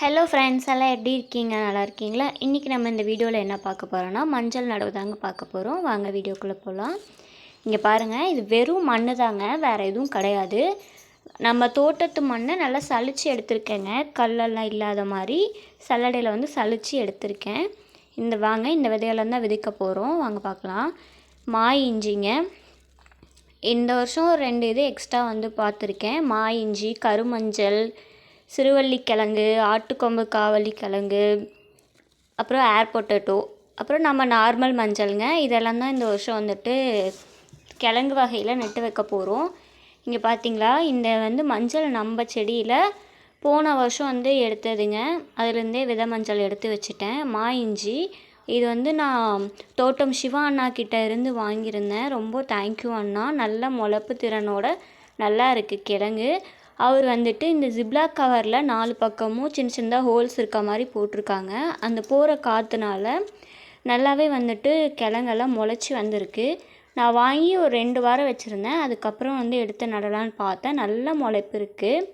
Hello friends எல்லாம் எப்படி இருக்கீங்க? நல்லா இருக்கீங்களா? இன்றைக்கி நம்ம இந்த வீடியோவில் என்ன பார்க்க போகிறோன்னா மஞ்சள் நடவு தாங்க பார்க்க போகிறோம். வாங்க வீடியோக்குள்ளே போகலாம். இங்கே பாருங்கள், இது வெறும் மண் தாங்க, வேறு எதுவும் கிடையாது. நம்ம தோட்டத்து மண்ணை நல்லா சலித்து எடுத்திருக்கேங்க. கல்லெல்லாம் இல்லாத மாதிரி சல்லடையில் வந்து சலித்து எடுத்திருக்கேன். இந்த விதையெல்லாம் தான் விதைக்க போகிறோம். வாங்க பார்க்கலாம். மாய் இஞ்சிங்க, இந்த வருஷம் 2 இது எக்ஸ்ட்ரா வந்து பார்த்துருக்கேன். மாய் இஞ்சி, கருமஞ்சள், சிறுவள்ளிக்கிழங்கு, ஆட்டுக்கொம்பு காவல்லிக்கிழங்கு, அப்புறம் ஏர் பொட்டேட்டோ, அப்புறம் நம்ம நார்மல் மஞ்சளுங்க. இதெல்லாம் தான் இந்த வருஷம் வந்துட்டு கிழங்கு வகையில் நட்டு வைக்க போகிறோம். இங்கே பார்த்தீங்களா, இந்த வந்து மஞ்சள் நம்ம செடியில் போன வருஷம் வந்து எடுத்ததுங்க. அதுலேருந்தே விதை மஞ்சள் எடுத்து வச்சுட்டேன். இஞ்சி இது வந்து நான் தோட்டம் சிவா அண்ணா கிட்ட இருந்து வாங்கியிருந்தேன். ரொம்ப தேங்க்யூ அண்ணா. நல்ல முளைப்பு திறனோட நல்லா இருக்குது கிழங்கு. அவர் வந்துட்டு இந்த ஜிப்லாக் கவரில் 4 பக்கமும் சின்ன சின்னதாக ஹோல்ஸ் இருக்க மாதிரி போட்டிருக்காங்க. அந்த போகிற காற்றுனால நல்லாவே வந்துட்டு கிழங்கெல்லாம் முளைச்சி வந்திருக்கு. நான் வாங்கி ஒரு 2 வாரம் வச்சுருந்தேன். அதுக்கப்புறம் வந்து எடுத்து நடலான்னு பார்த்தேன். நல்ல முளைப்பு இருக்குது.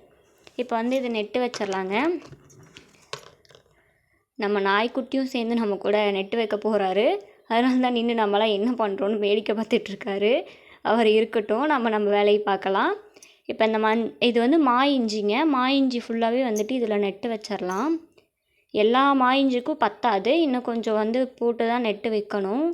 இப்போ வந்து இதை நெட்டு வச்சிடலாங்க. நம்ம நாய்க்குட்டியும் சேர்ந்து நம்ம கூட நெட்டு வைக்க போகிறாரு. அதனால தான் நின்று நம்மளாம் என்ன பண்ணுறோன்னு வேடிக்கை பார்த்துட்ருக்காரு. அவர் இருக்கட்டும், நம்ம வேலையை பார்க்கலாம். இப்போ இந்த இது வந்து இஞ்சிங்க. இஞ்சி ஃபுல்லாகவே வந்துட்டு இதில் நெட்டு வச்சிடலாம். எல்லா இஞ்சிக்கும் பத்தாது, இன்னும் கொஞ்சம் வந்து போட்டு தான் நெட்டு வைக்கணும்.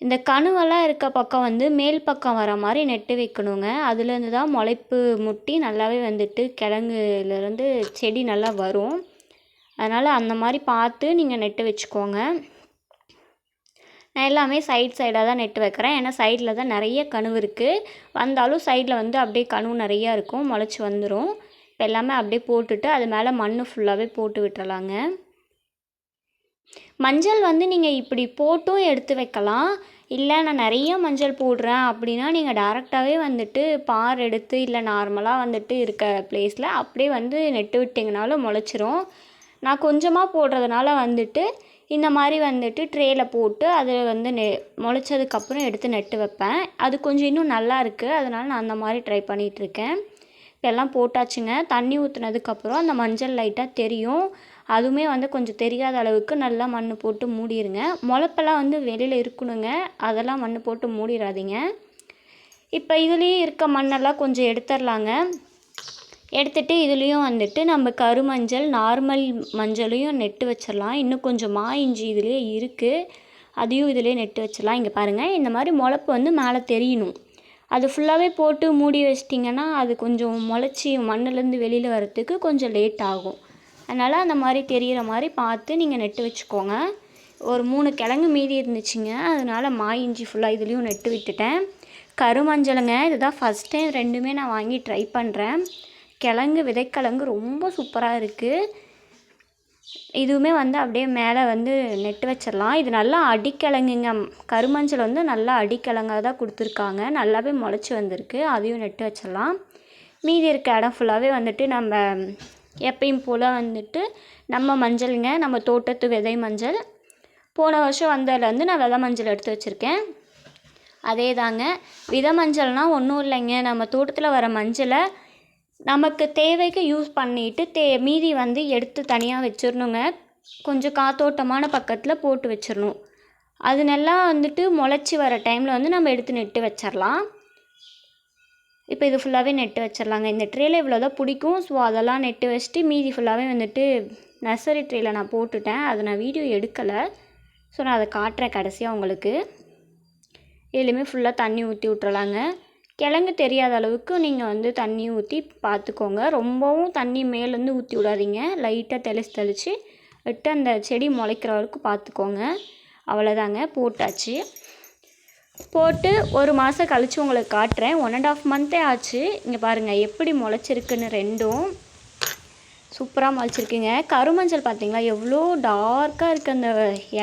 இந்த கணுவெல்லாம் இருக்க பக்கம் வந்து மேல் பக்கம் வர மாதிரி நெட்டு வைக்கணுங்க. அதுலேருந்து தான் முளைப்பு முட்டி நல்லாவே வந்துட்டு கிழங்குலேருந்து செடி நல்லா வரும். அதனால் அந்த மாதிரி பார்த்து நீங்கள் நெட்டு வச்சுக்கோங்க. நான் எல்லாமே சைடாக தான் நெட்டு வைக்கிறேன். ஏன்னா சைடில் தான் நிறைய கணுவு இருக்குது. வந்தாலும் சைடில் வந்து அப்படியே கணுவு நிறையா இருக்கும், முளைச்சி வந்துடும். இப்போ எல்லாமே அப்படியே போட்டுட்டு அது மேலே மண் ஃபுல்லாகவே போட்டு விட்டுறலாங்க. மஞ்சள் வந்து நீங்கள் இப்படி போட்டும் எடுத்து வைக்கலாம். இல்லை நான் நிறைய மஞ்சள் போடுறேன் அப்படின்னா நீங்கள் டேரெக்டாகவே வந்துட்டு பார் எடுத்து இல்லை நார்மலாக வந்துட்டு இருக்க பிளேஸில் அப்படியே வந்து நெட்டு விட்டிங்கனாலும் முளைச்சிரும். நான் கொஞ்சமாக போடுறதுனால வந்துட்டு இந்த மாதிரி வந்துட்டு ட்ரேயில் போட்டு அது வந்து முளைச்சதுக்கப்புறம் எடுத்து நெட்டு வைப்பேன். அது கொஞ்சம் இன்னும் நல்லா இருக்குது. அதனால் நான் அந்த மாதிரி ட்ரை பண்ணிகிட்ருக்கேன். இப்போ எல்லாம் போட்டாச்சுங்க. தண்ணி ஊற்றுனதுக்கப்புறம் அந்த மஞ்சள் லைட்டாக தெரியும். அதுவுமே வந்து கொஞ்சம் தெரியாத அளவுக்கு நல்லா மண் போட்டு மூடிடுங்க. முளைப்பெல்லாம் வந்து வெளியில் இருக்கணுங்க, அதெல்லாம் மண் போட்டு மூடிடாதீங்க. இப்போ இதுலேயே இருக்க மண்ணெல்லாம் கொஞ்சம் எடுத்துடலாங்க. எடுத்துகிட்டு இதுலேயும் வந்துட்டு நம்ம கருமஞ்சள் நார்மல் மஞ்சளையும் நெட்டு வச்சிடலாம். இன்னும் கொஞ்சம் இஞ்சி இதுலேயே இருக்குது, அதையும் இதிலே நெட்டு வச்சிடலாம். இங்கே பாருங்கள், இந்த மாதிரி முளைப்பு வந்து மேலே தெரியணும். அது ஃபுல்லாகவே போட்டு மூடி வச்சிட்டிங்கன்னா அது கொஞ்சம் முளைச்சி மண்ணிலேருந்து வெளியில் வரத்துக்கு கொஞ்சம் லேட் ஆகும். அதனால் அந்த மாதிரி தெரிகிற மாதிரி பார்த்து நீங்கள் நெட்டு வச்சுக்கோங்க. ஒரு 3 கிழங்கு மீதி இருந்துச்சுங்க, அதனால் இஞ்சி ஃபுல்லாக இதுலேயும் நெட்டு விட்டுட்டேன். கருமஞ்சளுங்க, இதுதான் ஃபஸ்ட் டைம் 2மே நான் வாங்கி ட்ரை பண்ணுறேன். கிழங்கு விதைக்கிழங்கு ரொம்ப சூப்பராக இருக்குது. இதுவுமே வந்து அப்படியே மேலே வந்து நெட்டு வச்சிடலாம். இது நல்லா அடிக்கிழங்குங்க. கருமஞ்சள் வந்து நல்லா அடிக்கிழங்காக தான் கொடுத்துருக்காங்க. நல்லாவே முளைச்சி வந்திருக்கு. அதையும் நெட்டு வச்சிடலாம். மீதி இருக்க இடம் ஃபுல்லாகவே வந்துட்டு நம்ம எப்பயும் போல் வந்துட்டு நம்ம மஞ்சளுங்க, நம்ம தோட்டத்து விதை மஞ்சள். போன வருஷம் வந்ததுலேருந்து நான் விதை மஞ்சள் எடுத்து வச்சுருக்கேன். அதே தாங்க, விதை மஞ்சள்னால் ஒன்றும் இல்லைங்க. நம்ம தோட்டத்தில் வர மஞ்சளை நமக்கு தேவைக்கு யூஸ் பண்ணிவிட்டு மீதி வந்து எடுத்து தனியாக வச்சிடணுங்க. கொஞ்சம் காத்தோட்டமான பக்கத்தில் போட்டு வச்சிடணும். அது நல்லா வந்துட்டு முளைச்சி வர டைமில் வந்து நம்ம எடுத்து நெட்டு வச்சிடலாம். இப்போ இது ஃபுல்லாகவே நெட்டு வச்சிடலாங்க. இந்த ட்ரேயில் இவ்வளோ தான் பிடிக்கும். ஸோ அதெல்லாம் நெட்டு வச்சுட்டு மீதி ஃபுல்லாகவே வந்துட்டு நர்சரி ட்ரேயில் நான் போட்டுட்டேன். அதை நான் வீடியோ எடுக்கலை. ஸோ நான் அதை காட்டுறேன் கடைசியாக உங்களுக்கு. இதுலேயுமே ஃபுல்லாக தண்ணி ஊற்றி விட்றலாங்க. கிழங்கு தெரியாத அளவுக்கு நீங்கள் வந்து தண்ணி ஊற்றி பார்த்துக்கோங்க. ரொம்பவும் தண்ணி மேலேருந்து ஊற்றி விடாதீங்க. லைட்டாக தெளித்து விட்டு அந்த செடி முளைக்கிற அளவுக்கு பார்த்துக்கோங்க. அவ்வளோதாங்க, போட்டாச்சு. போட்டு 1 மாதம் கழித்து உங்களுக்கு காட்டுறேன். 1.5 மந்த்தே ஆச்சு. இங்கே பாருங்கள் எப்படி முளைச்சிருக்குன்னு. 2ம் சூப்பராக முளைச்சிருக்குங்க. கருமஞ்சள் பார்த்தீங்களா எவ்வளோ டார்க்காக இருக்குது. அந்த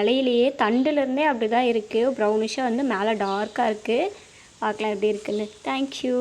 இலையிலேயே தண்டுலேருந்தே அப்படி தான் இருக்குது. ப்ரௌனிஷாக வந்து மேலே டார்க்காக இருக்குது. பார்க்கலாம் எப்படி இருக்குன்னு. தேங்க்யூ.